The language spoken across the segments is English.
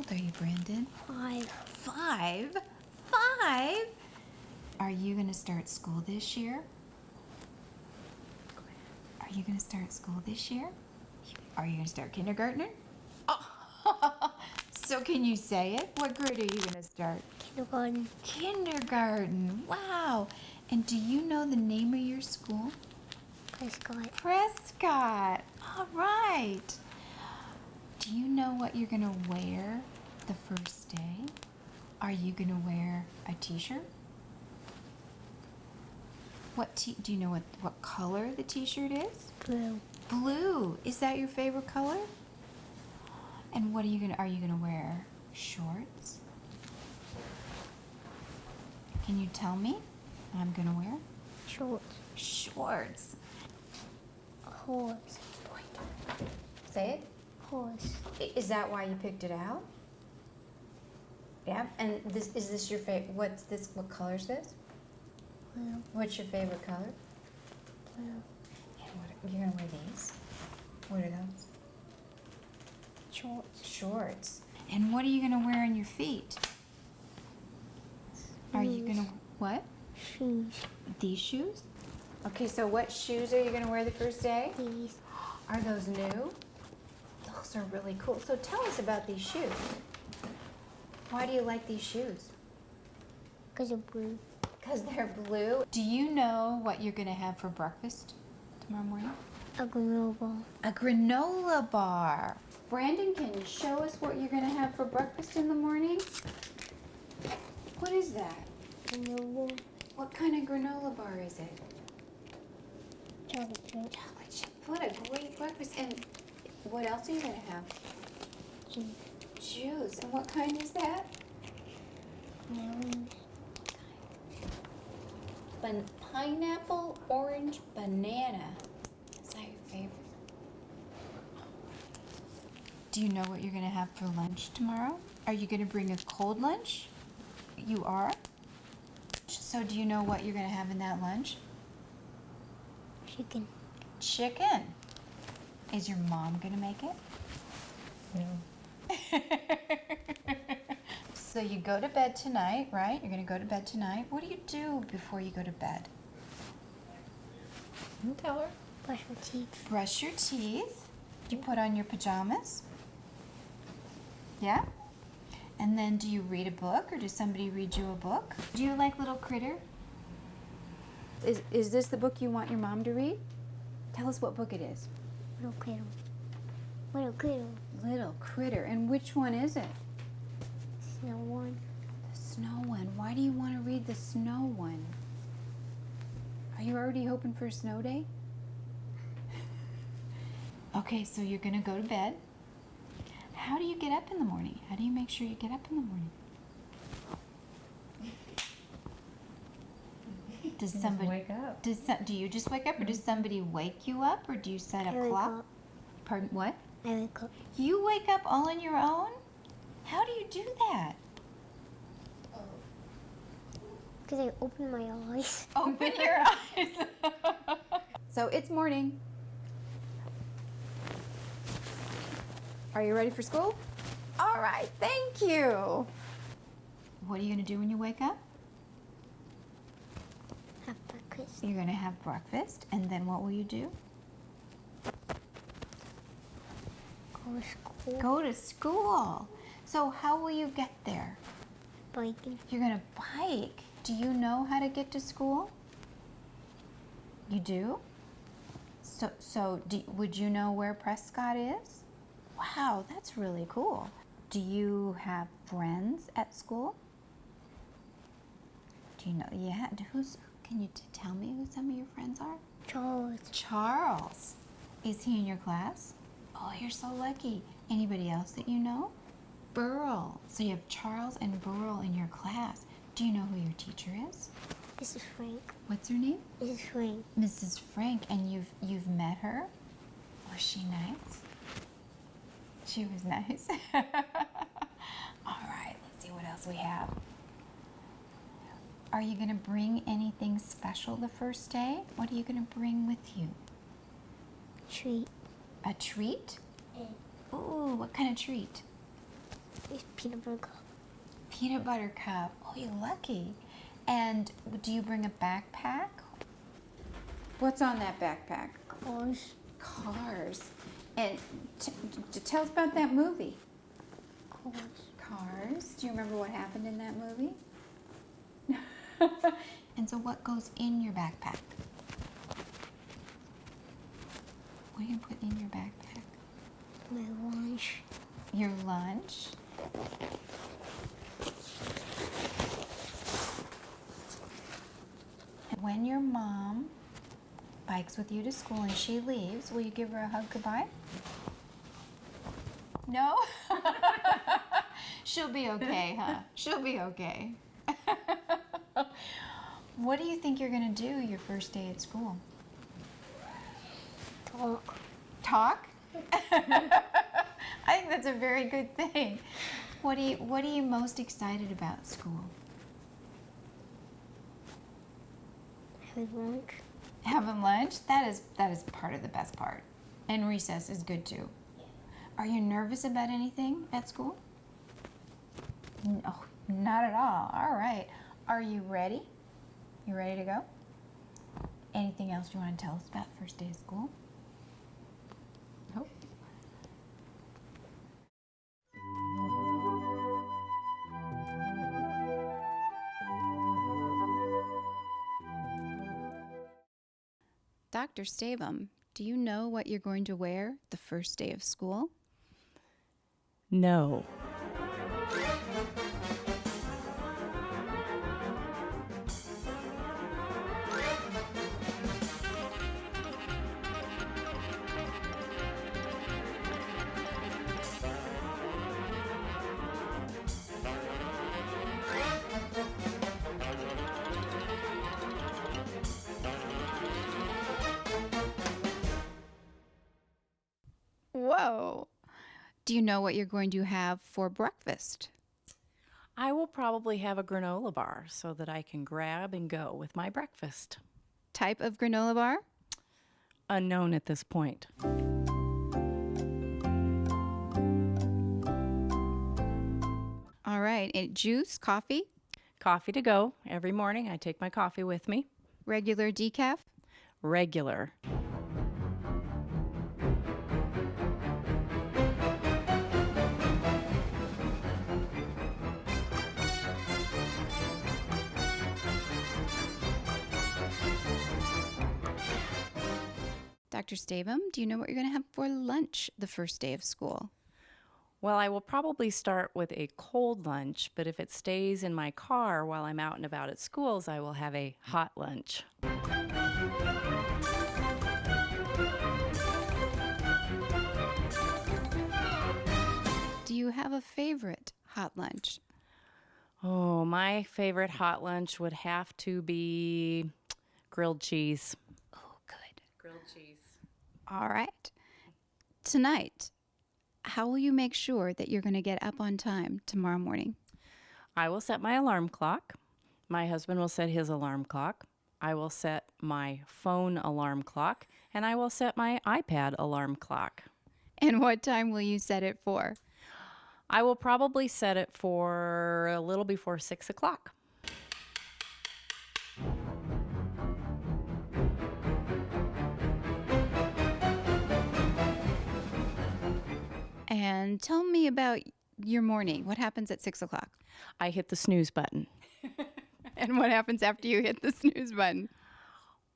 old are you, Brandon? 5. 5? 5? Are you going to start school this year? Are you going to start school this year? Are you going to start kindergarten? Oh. So can you say it? What grade are you going to start? Kindergarten. Kindergarten. Wow. And do you know the name of your school? Prescott. Prescott. All right. Do you know what you're going to wear the first day? Are you going to wear a t-shirt? Do you know what color the t-shirt is? Blue. Blue. Is that your favorite color? And are you going to wear shorts? Can you tell me what I'm going to wear? Shorts. Shorts. Horse. Say it. Horse. Is that why you picked it out? Yeah. And is this your favorite? What color is this? Blue. What's your favorite color? Blue. And you're gonna wear these? What are those? Shorts. Shorts. And what are you gonna wear on your feet? Are you gonna what? Shoes. These shoes? Okay, so what shoes are you gonna wear the first day? These. Are those new? Those are really cool. So tell us about these shoes. Why do you like these shoes? Because of blue. Because they're blue. Do you know what you're gonna have for breakfast tomorrow morning? A granola bar. A granola bar. Brandon, can you show us what you're gonna have for breakfast in the morning? What is that? Granola. What kind of granola bar is it? Chocolate chip. Chocolate chip. What a great breakfast. And what else are you gonna have? Juice. Juice. And what kind is that? Melon. Pineapple, orange, banana. Is that your favorite? Do you know what you're gonna have for lunch tomorrow? Are you gonna bring a cold lunch? You are? So do you know what you're gonna have in that lunch? Chicken. Chicken. Is your mom gonna make it? No. So you go to bed tonight, right? You're gonna go to bed tonight. What do you do before you go to bed? You tell her. Brush my teeth. Brush your teeth. You put on your pajamas. Yeah? And then do you read a book or does somebody read you a book? Do you like Little Critter? Is this the book you want your mom to read? Tell us what book it is. Little critter. Little critter. Little Critter. And which one is it? Snow one. The snow one. Why do you want to read the snow one? Are you already hoping for a snow day? Okay, so you're going to go to bed. How do you get up in the morning? How do you make sure you get up in the morning? Does somebody wake up? Do you just wake up, or does somebody wake you up, or do you set a I wake clock? up. Pardon, what? I wake up. You wake up all on your own? How do you do that? Because I open my eyes. Open your eyes. So it's morning. Are you ready for school? All right, thank you. What are you going to do when you wake up? Have breakfast. You're going to have breakfast, and then what will you do? Go to school. Go to school. So how will you get there? Biking. You're going to bike. Do you know how to get to school? You do? Would you know where Prescott is? Wow, that's really cool. Do you have friends at school? Do you know? Yeah. Can you tell me who some of your friends are? Charles. Charles. Is he in your class? Oh, you're so lucky. Anybody else that you know? Burl. So you have Charles and Burl in your class. Do you know who your teacher is? Mrs. Frank. What's her name? Mrs. Frank. Mrs. Frank. And you've met her? Was she nice? She was nice. All right, let's see what else we have. Are you going to bring anything special the first day? What are you going to bring with you? Treat. A treat? Ooh, what kind of treat? It's peanut butter cup. Peanut butter cup. Oh, you're lucky. And do you bring a backpack? What's on that backpack? Cars. Cars. And tell us about that movie. Cars. Cars. Do you remember what happened in that movie? And so what goes in your backpack? What do you put in your backpack? My lunch. Your lunch. And when your mom bikes with you to school and she leaves, will you give her a hug goodbye? No? She'll be okay, huh? She'll be okay. What do you think you're going to do your first day at school? Talk. Talk? I think that's a very good thing. What are you most excited about school? Have lunch. Having lunch? That is part of the best part. And recess is good too. Are you nervous about anything at school? No, not at all. All right. Are you ready? You ready to go? Anything else you want to tell us about first day of school? Nope. Dr. Stavum, do you know what you're going to wear the first day of school? No. Whoa. Do you know what you're going to have for breakfast? I will probably have a granola bar so that I can grab and go with my breakfast. Type of granola bar? Unknown at this point. All right. Juice, coffee, Coffee to go. Every morning I take my coffee with me. regular decaf? Regular. Dr. Stavum, do you know what you're going to have for lunch the first day of school? Well, I will probably start with a cold lunch, but if it stays in my car while I'm out and about at schools, I will have a hot lunch. Do you have a favorite hot lunch? Oh, my favorite hot lunch would have to be grilled cheese. Oh, good. Grilled cheese. All right. Tonight, how will you make sure that you're going to get up on time tomorrow morning? I will set my alarm clock. My husband will set his alarm clock. I will set my phone alarm clock, and I will set my iPad alarm clock. And what time will you set it for? I will probably set it for a little before 6 o'clock. And tell me about your morning. What happens at 6 o'clock? I hit the snooze button. And what happens after you hit the snooze button?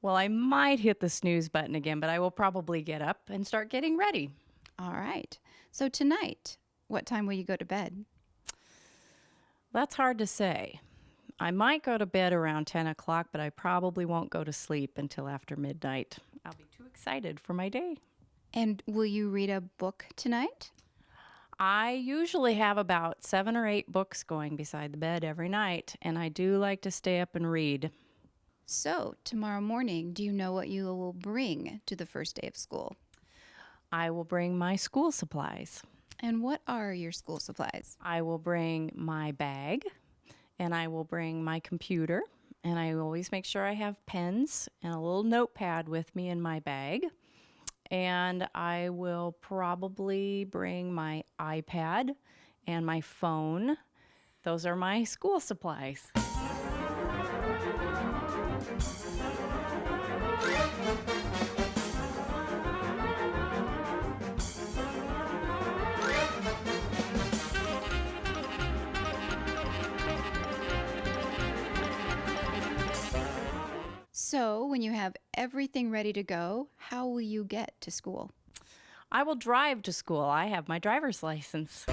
Well, I might hit the snooze button again, but I will probably get up and start getting ready. All right. So tonight, what time will you go to bed? That's hard to say. I might go to bed around 10 o'clock, but I probably won't go to sleep until after midnight. I'll be too excited for my day. And will you read a book tonight? I usually have about 7 or 8 books going beside the bed every night, and I do like to stay up and read. So, tomorrow morning, do you know what you will bring to the first day of school? I will bring my school supplies. And what are your school supplies? I will bring my bag, and I will bring my computer, and I always make sure I have pens and a little notepad with me in my bag. And I will probably bring my iPad and my phone. Those are my school supplies. So, when you have everything ready to go, how will you get to school? I will drive to school. I have my driver's license.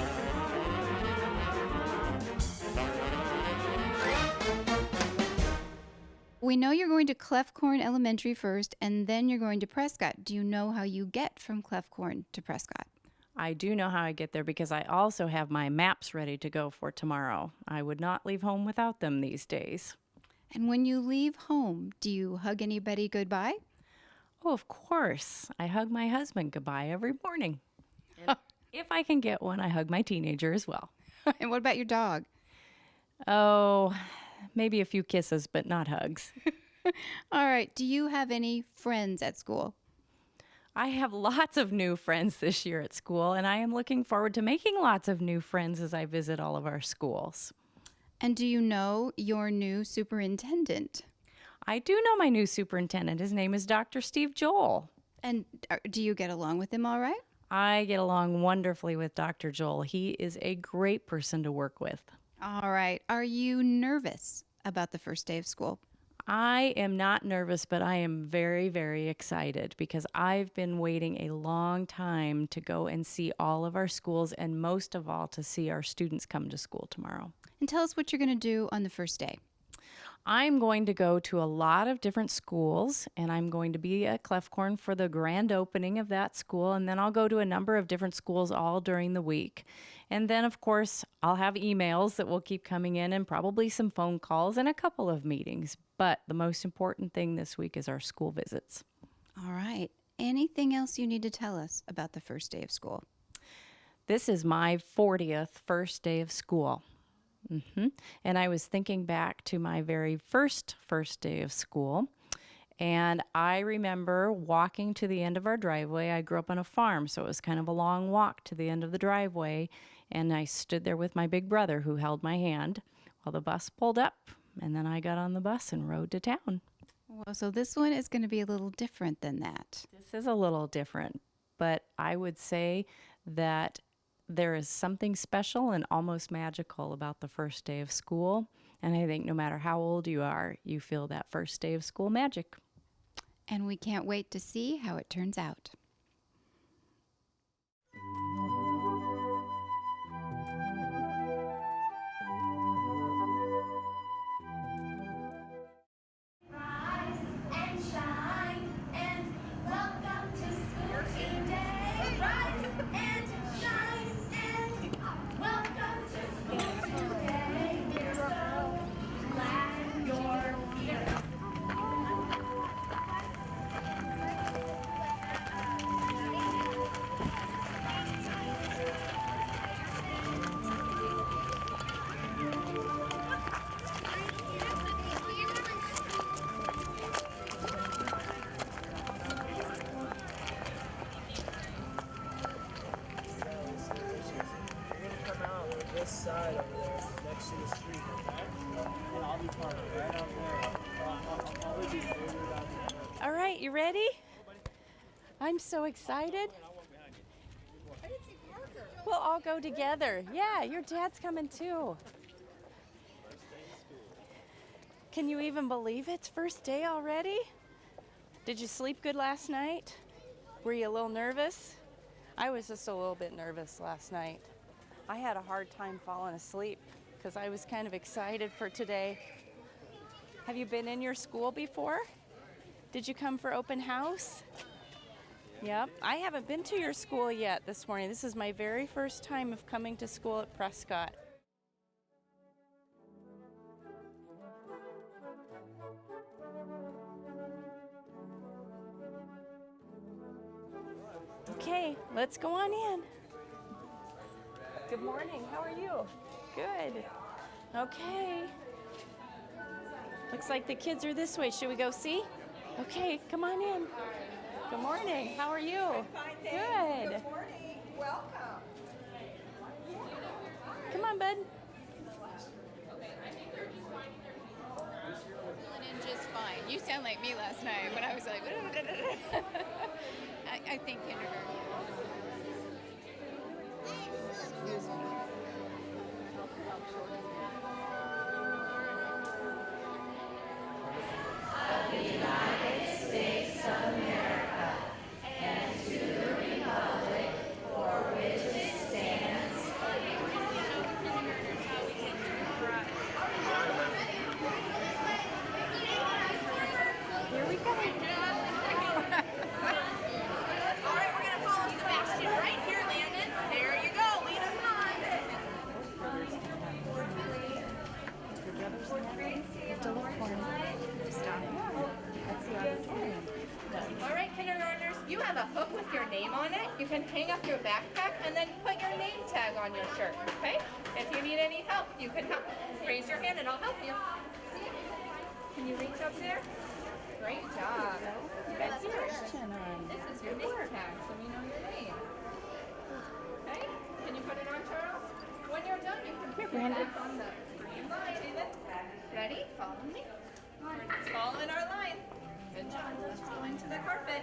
We know you're going to Clefcorn Elementary first, and then you're going to Prescott. Do you know how you get from Clefcorn to Prescott? I do know how I get there because I also have my maps ready to go for tomorrow. I would not leave home without them these days. And when you leave home, do you hug anybody goodbye? Oh, of course. I hug my husband goodbye every morning. And if I can get one, I hug my teenager as well. And what about your dog? Oh, maybe a few kisses, but not hugs. All right. Do you have any friends at school? I have lots of new friends this year at school, and I am looking forward to making lots of new friends as I visit all of our schools. And do you know your new superintendent? I do know my new superintendent. His name is Dr. Steve Joel. And do you get along with him all right? I get along wonderfully with Dr. Joel. He is a great person to work with. All right. Are you nervous about the first day of school? I am not nervous, but I am very, very excited because I've been waiting a long time to go and see all of our schools and most of all to see our students come to school tomorrow. And tell us what you're going to do on the first day. I'm going to go to a lot of different schools, and I'm going to be at Clefcorn for the grand opening of that school, and then I'll go to a number of different schools all during the week. And then, of course, I'll have emails that will keep coming in and probably some phone calls and a couple of meetings. But the most important thing this week is our school visits. All right. Anything else you need to tell us about the first day of school? This is my 40th first day of school. And I was thinking back to my very first day of school. And I remember walking to the end of our driveway. I grew up on a farm, so it was kind of a long walk to the end of the driveway. And I stood there with my big brother who held my hand while the bus pulled up. And then I got on the bus and rode to town. Well, so this one is going to be a little different than that. This is a little different, but I would say that there is something special and almost magical about the first day of school. And I think no matter how old you are, you feel that first day of school magic. And we can't wait to see how it turns out. This side over there, next to the street. And I'll be parked right out there. I'll always be further out there. All right, you ready? I'm so excited. We'll all go together. Yeah, your dad's coming too. Can you even believe it's first day already? Did you sleep good last night? Were you a little nervous? I was just a little bit nervous last night. I had a hard time falling asleep because I was kind of excited for today. Have you been in your school before? Did you come for open house? Yep, I haven't been to your school yet this morning. This is my very first time of coming to school at Prescott. Okay, let's go on in. Good morning, how are you? Good. Okay. Looks like the kids are this way. Should we go see? Okay, come on in. Good morning, how are you? I'm fine, thanks. Good. Good morning. Welcome. Come on, bud. Feeling in just fine. You sound like me last night when I was like, I think kindergarten. Here we go. All right, we're gonna follow Sebastian right here, Landon. There you go. Lead us on. All right, kindergartners, you have a hook with your name on it. You can hang up your backpack and then put your name tag on your shirt, okay? If you need any help, you can help. Raise your hand and I'll help you. Can you reach up there? Great job. That's yours. This is your name tag, so we know your name. Okay? Can you put it on, Charles? When you're done, you can put it back on the green line. Ready? Follow me. Let's follow in our line. Good job. Let's go into the carpet.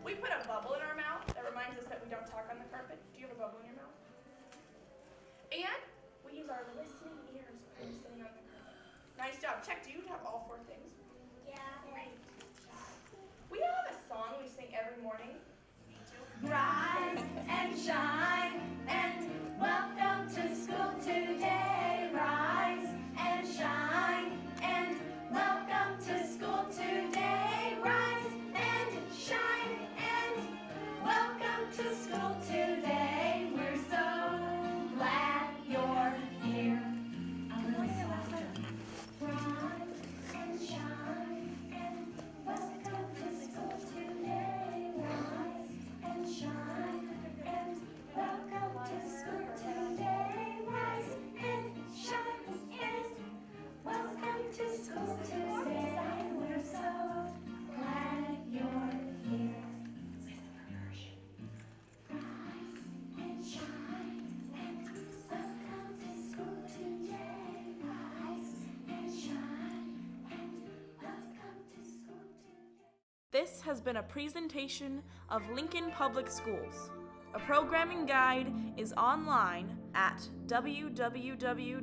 We put a bubble in our mouth that reminds us that we don't talk on the carpet. Do you have a bubble in your mouth? And we use our listening ears when we're sitting on the carpet. Nice job. Check, do you have all 4 things? Yeah. Great job. We have a song we sing every morning. Rise and shine and welcome to school today. Rise and shine and welcome to school today. Rise and shine and welcome to school today. We're so glad you're here. A little softer. Rise and shine and welcome to school today. Rise and shine and welcome to school today. Rise and shine and welcome to school today. We're so glad you're here. Rise and shine and welcome to school today. Rise and shine and welcome to school today. This has been a presentation of Lincoln Public Schools. A programming guide is online at www.lps.org.